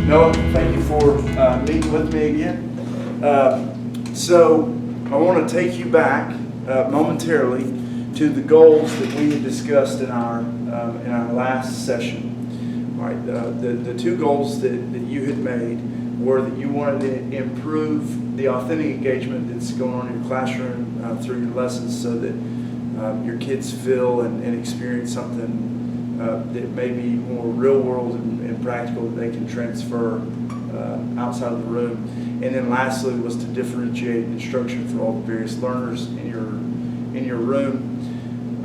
Noah, thank you for meeting with me again. So I want to take you back momentarily to the goals that we had discussed in our last session. All right, the two goals that you had made were that you wanted to improve the authentic engagement that's going on in your classroom through your lessons, so that your kids feel and experience something that may be more real world and practical, that they can transfer outside of the room. And then lastly was to differentiate instruction for all the various learners in your room.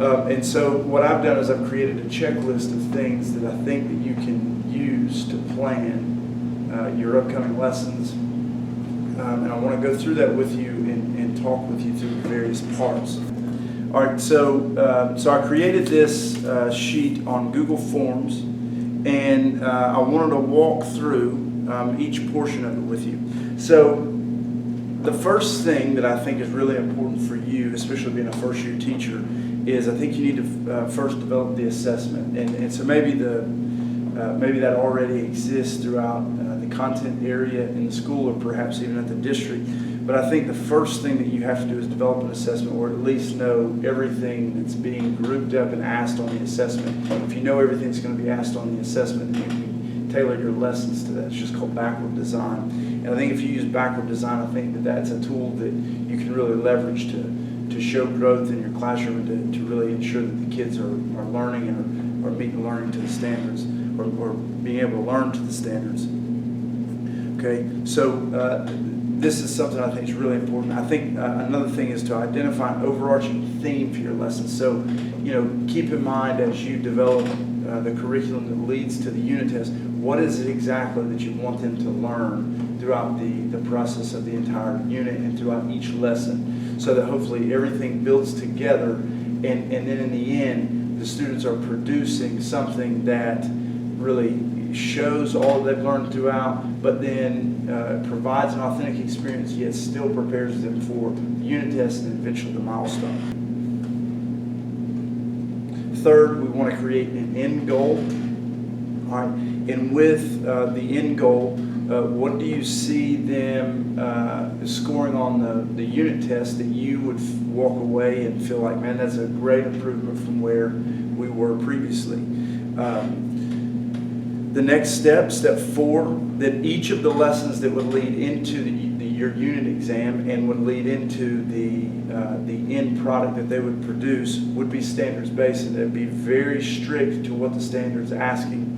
And so what I've done is I've created a checklist of things that I think that you can use to plan your upcoming lessons. And I want to go through that with you and talk with you through the various parts. All right, so I created this sheet on Google Forms, and I wanted to walk through each portion of it with you. So the first thing that I think is really important for you, especially being a first-year teacher, is I think you need to first develop the assessment. And so maybe that already exists throughout the content area in the school, or perhaps even at the district. But I think the first thing that you have to do is develop an assessment, or at least know everything that's being grouped up and asked on the assessment. If you know everything that's going to be asked on the assessment, you can tailor your lessons to that. It's just called backward design. And I think if you use backward design, I think that that's a tool that you can really leverage to show growth in your classroom, and to really ensure that the kids are learning and are meeting learning to the standards, or being able to learn to the standards. Okay, so this is something I think is really important. I think another thing is to identify an overarching theme for your lessons. So, keep in mind as you develop the curriculum that leads to the unit test, what is it exactly that you want them to learn throughout the process of the entire unit and throughout each lesson, so that hopefully everything builds together, and then in the end, the students are producing something that really shows all that they've learned throughout, but then provides an authentic experience, yet still prepares them for the unit test and eventually the milestone. Third, we want to create an end goal. All right, and with the end goal, what do you see them scoring on the unit test that you would walk away and feel like, man, that's a great improvement from where we were previously? The next step 4, that each of the lessons that would lead into your unit exam and would lead into the end product that they would produce would be standards-based, and they'd be very strict to what the standard's asking.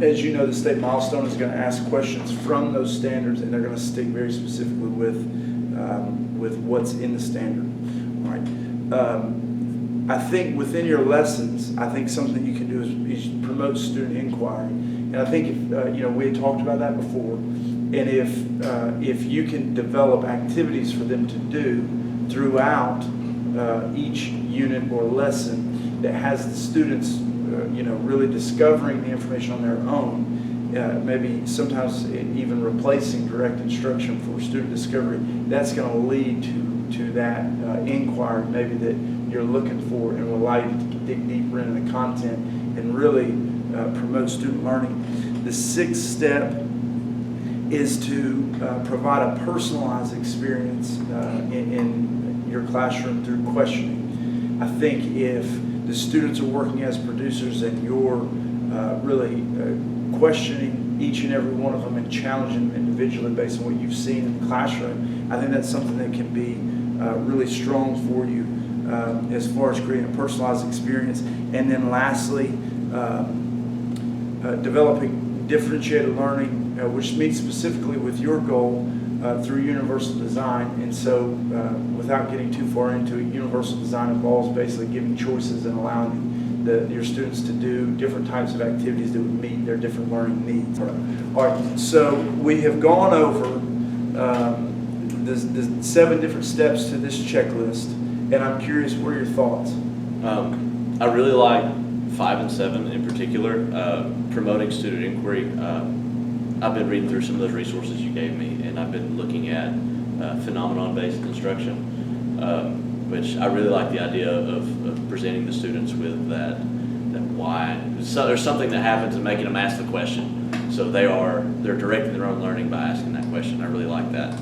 As you know, the state milestone is going to ask questions from those standards, and they're going to stick very specifically with what's in the standard. All right. I think within your lessons, I think something you can do is promote student inquiry, and I think we had talked about that before. And if you can develop activities for them to do throughout each unit or lesson that has the students, really discovering the information on their own, maybe sometimes even replacing direct instruction for student discovery, that's going to lead to that inquiry maybe that you're looking for, and will allow you to dig deeper into the content and really promote student learning. The 6th step is to provide a personalized experience in your classroom through questioning. I think if the students are working as producers and you're really questioning each and every one of them and challenging them individually based on what you've seen in the classroom, I think that's something that can be really strong for you as far as creating a personalized experience. And then lastly, developing differentiated learning, which meets specifically with your goal through universal design. And so without getting too far into it, universal design involves basically giving choices and allowing your students to do different types of activities that would meet their different learning needs. All right, so we have gone over the 7 different steps to this checklist, and I'm curious, what are your thoughts? I really like 5 and 7 in particular, promoting student inquiry. I've been reading through some of those resources you gave me, and I've been looking at phenomenon-based instruction, which I really like the idea of presenting the students with that why. So there's something that happens in making them ask the question. So they're directing their own learning by asking that question. I really like that.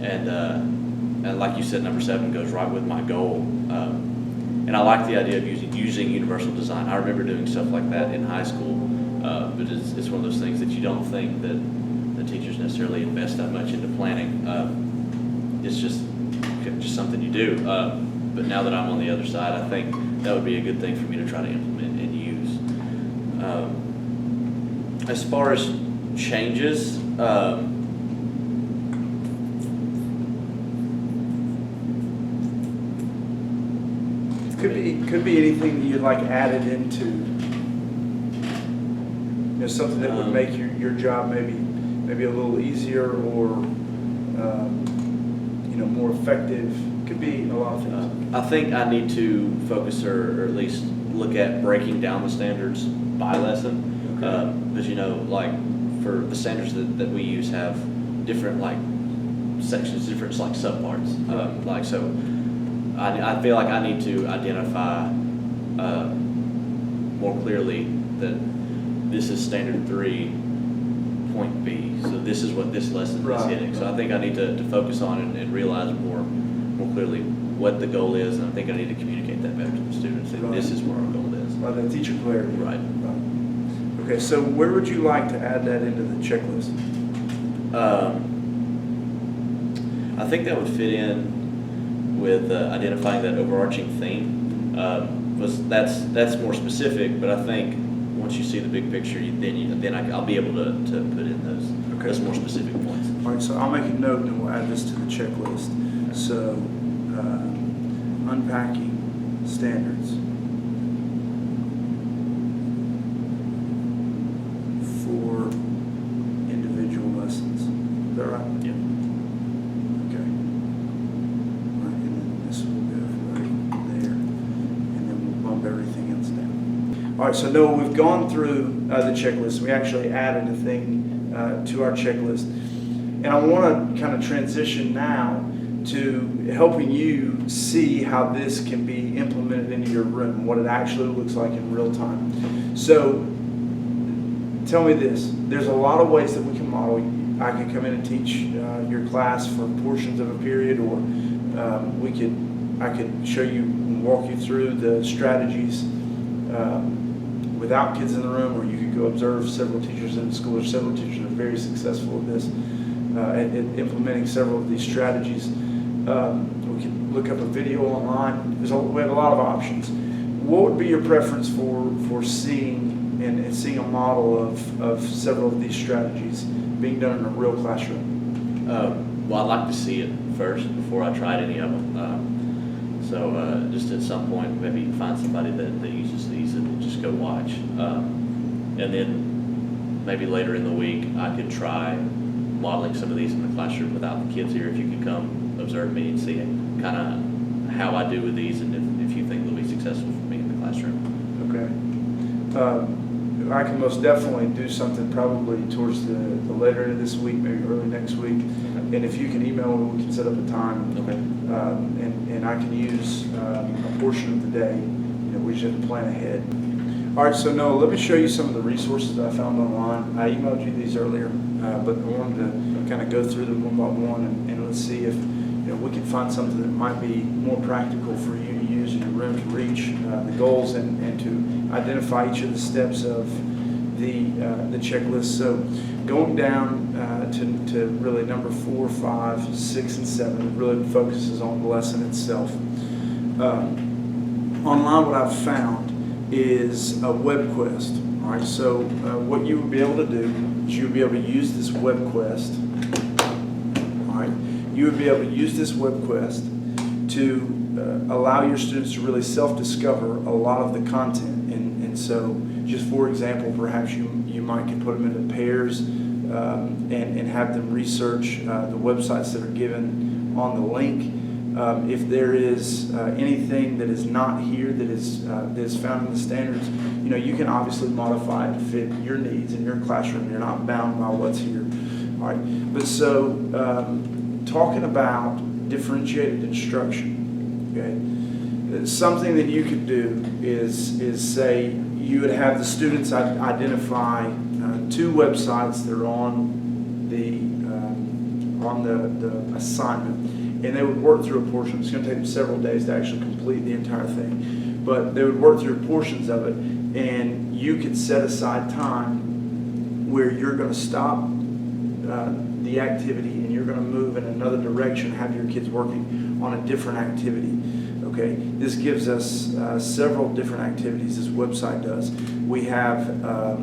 And like you said, number 7 goes right with my goal. And I like the idea of using universal design. I remember doing stuff like that in high school, but it's one of those things that you don't think that the teachers necessarily invest that much into planning. It's just something you do. But now that I'm on the other side, I think that would be a good thing for me to try to implement and use. As far as changes, Could be anything that you'd like added into, something that would make your job maybe a little easier or more effective. Could be a lot of things. I think I need to focus or at least look at breaking down the standards by lesson. Because like for the standards that we use have different like sections, different like subparts. So I feel like I need to identify more clearly that this is standard 3 point B. So this is what this lesson is hitting. So I think I need to focus on and realize more clearly what the goal is, and I think I need to communicate that better to the students. That this is where our goal is. By the teacher clarity. Right. Okay, so where would you like to add that into the checklist? I think that would fit in with identifying that overarching theme. That's more specific, but I think once you see the big picture, I'll be able to put in those more specific points. All right, so I'll make a note and we'll add this to the checklist. So, unpacking standards for individual lessons. Is that right? Yeah. Okay. All right, and then this will go right there, and then we'll bump everything else down. All right, so Noah, we've gone through the checklist. We actually added a thing to our checklist. And I want to kind of transition now to helping you see how this can be implemented into your room, what it actually looks like in real time. So tell me this, there's a lot of ways that we can model. I could come in and teach your class for portions of a period, or I could show you and walk you through the strategies without kids in the room, or you could go observe several teachers in the school. There's several teachers that are very successful at this, at implementing several of these strategies. We can look up a video online. We have a lot of options. What would be your preference for seeing and seeing a model of several of these strategies being done in a real classroom? Well, I'd like to see it first before I tried any of them. So just at some point, maybe find somebody that uses these and just go watch. And then maybe later in the week, I could try modeling some of these in the classroom without the kids here. If you could come observe me and see kind of how I do with these, and if you think they'll be successful for me in the classroom. Okay. I can most definitely do something probably towards the later end of this week, maybe early next week. Okay. And if you can email me, we can set up a time. Okay. And I can use a portion of the day. We just have to plan ahead. All right, so Noah, let me show you some of the resources that I found online. I emailed you these earlier, but I wanted to kind of go through them one by one and let's see if we can find something that might be more practical for you to use in your room to reach the goals and to identify each of the steps of the checklist. So going down to really number 4, 5, 6, and 7, it really focuses on the lesson itself. Online, what I've found is a web quest. All right, so what you would be able to do is you would be able to use this web quest. All right, you would be able to use this web quest to allow your students to really self-discover a lot of the content. And so, just for example, perhaps you might can put them into pairs and have them research the websites that are given on the link. If there is anything that is not here that is found in the standards, you can obviously modify it to fit your needs in your classroom. You're not bound by what's here. All right. But so talking about differentiated instruction, okay, something that you could do is say you would have the students identify 2 websites that are on the assignment, and they would work through a portion. It's going to take them several days to actually complete the entire thing, but they would work through portions of it, and you could set aside time where you're going to stop the activity and you're going to move in another direction, have your kids working on a different activity. Okay, this gives us several different activities. This website does. We have a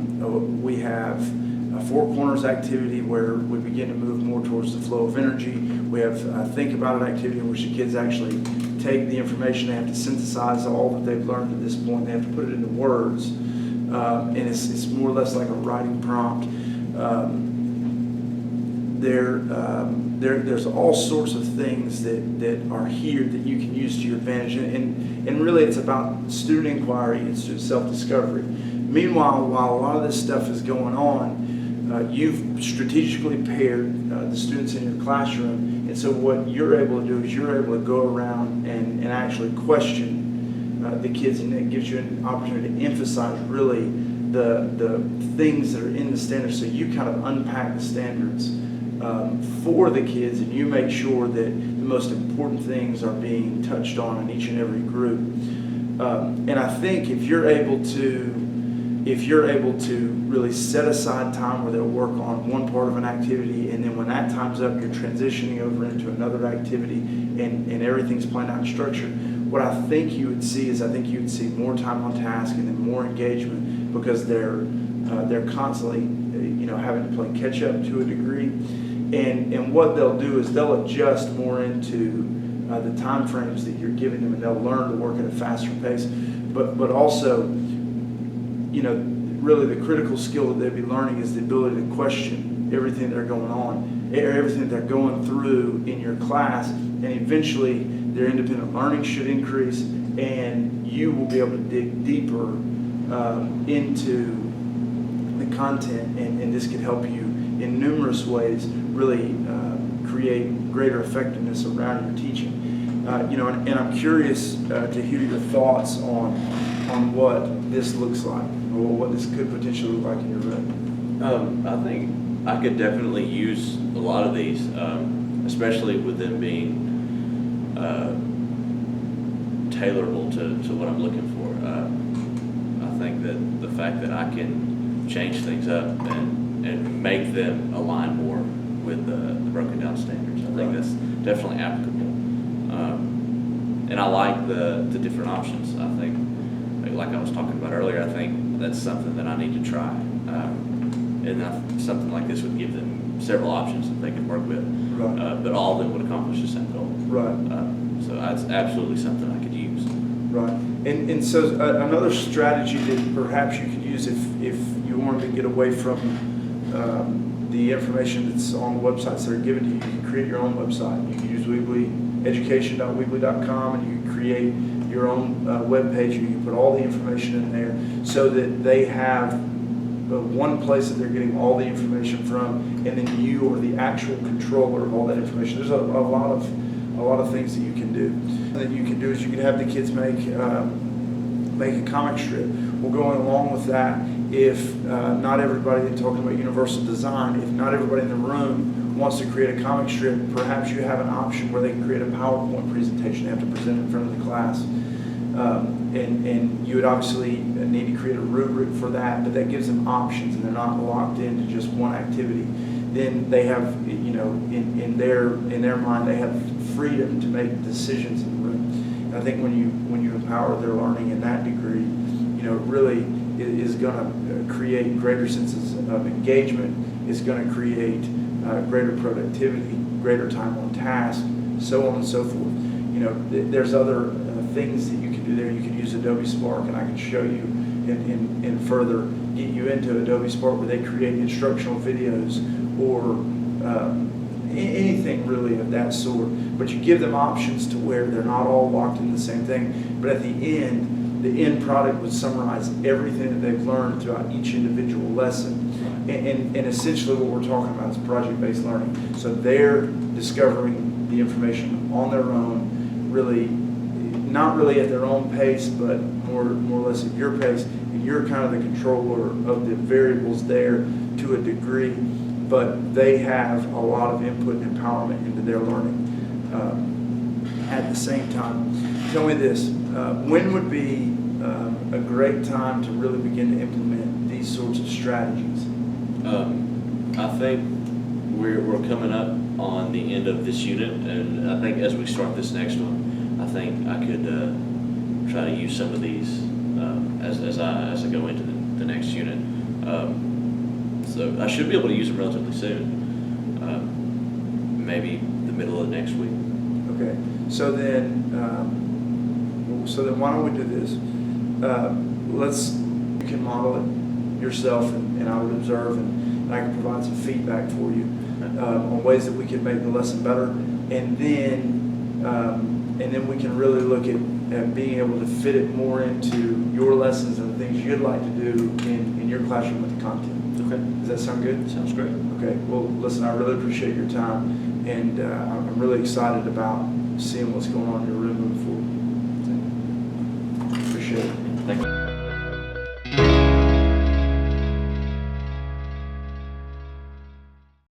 4 corners activity where we begin to move more towards the flow of energy. We have think about it activity in which the kids actually take the information. They have to synthesize all that they've learned to this point. They have to put it into words, and it's more or less like a writing prompt. There's all sorts of things that are here that you can use to your advantage, and really it's about student inquiry, it's just self-discovery. Meanwhile, while a lot of this stuff is going on, you've strategically paired the students in your classroom, and so what you're able to do is you're able to go around and actually question the kids, and it gives you an opportunity to emphasize really the things that are in the standards, so you kind of unpack the standards for the kids, and you make sure that the most important things are being touched on in each and every group. And I think if you're able to really set aside time where they'll work on one part of an activity, and then when that time's up, you're transitioning over into another activity, and everything's planned out and structured. What I think you would see is more time on task and then more engagement, because they're constantly having to play catch up to a degree. And what they'll do is they'll adjust more into the time frames that you're giving them, and they'll learn to work at a faster pace. But also, really the critical skill that they'll be learning is the ability to question everything that are going on, or everything that they're going through in your class, and eventually their independent learning should increase, and you will be able to dig deeper into the content, and this can help you in numerous ways really create greater effectiveness around your teaching. And I'm curious to hear your thoughts on what this looks like, or what this could potentially look like in your room. I think I could definitely use a lot of these, especially with them being tailorable to what I'm looking for. I think that the fact that I can change things up and make them align more with the broken down standards, I think that's definitely applicable. And I like the different options. I think, like I was talking about earlier, I think that's something that I need to try. And something like this would give them several options that they could work with, Right. but all of them would accomplish the same goal. Right. So that's absolutely something I could use. Right. And so another strategy that perhaps you could use if you wanted to get away from the information that's on the websites that are given to you, you can create your own website. You can use Weebly, education.weebly.com, and you can create your own web page, and you can put all the information in there so that they have one place that they're getting all the information from, and then you are the actual controller of all that information. There's a lot of things that you can do. That you can do is you can have the kids make a comic strip. Well, going along with that, if not everybody, talking about universal design, if not everybody in the room wants to create a comic strip, perhaps you have an option where they can create a PowerPoint presentation. They have to present it in front of the class. And you would obviously need to create a rubric for that, but that gives them options, and they're not locked into just one activity. Then they have, in their mind, they have freedom to make decisions in the room. And I think when you empower their learning in that degree, it really is going to create greater senses of engagement. It's going to create greater productivity, greater time on task, so on and so forth. There's other things that you can do there. You can use Adobe Spark, and I can show you and further get you into Adobe Spark, where they create instructional videos or anything really of that sort. But you give them options to where they're not all locked into the same thing. But at the end product would summarize everything that they've learned throughout each individual lesson. And essentially what we're talking about is project-based learning. So they're discovering the information on their own, really, not really at their own pace, but more or less at your pace. And you're kind of the controller of the variables there to a degree, but they have a lot of input and empowerment into their learning. At the same time, tell me this, when would be a great time to really begin to implement these sorts of strategies? I think we're coming up on the end of this unit, and I think as we start this next one, I think I could try to use some of these as I go into the next unit. So I should be able to use them relatively soon, maybe the middle of next week. Okay, so then why don't we do this? You can model it yourself, and I would observe, and I can provide some feedback for you on ways that we can make the lesson better, and then we can really look at being able to fit it more into your lessons and the things you'd like to do in your classroom with the content. Okay. Does that sound good? Sounds great. Okay, well, listen, I really appreciate your time, and I'm really excited about seeing what's going on in your room moving forward. Appreciate it.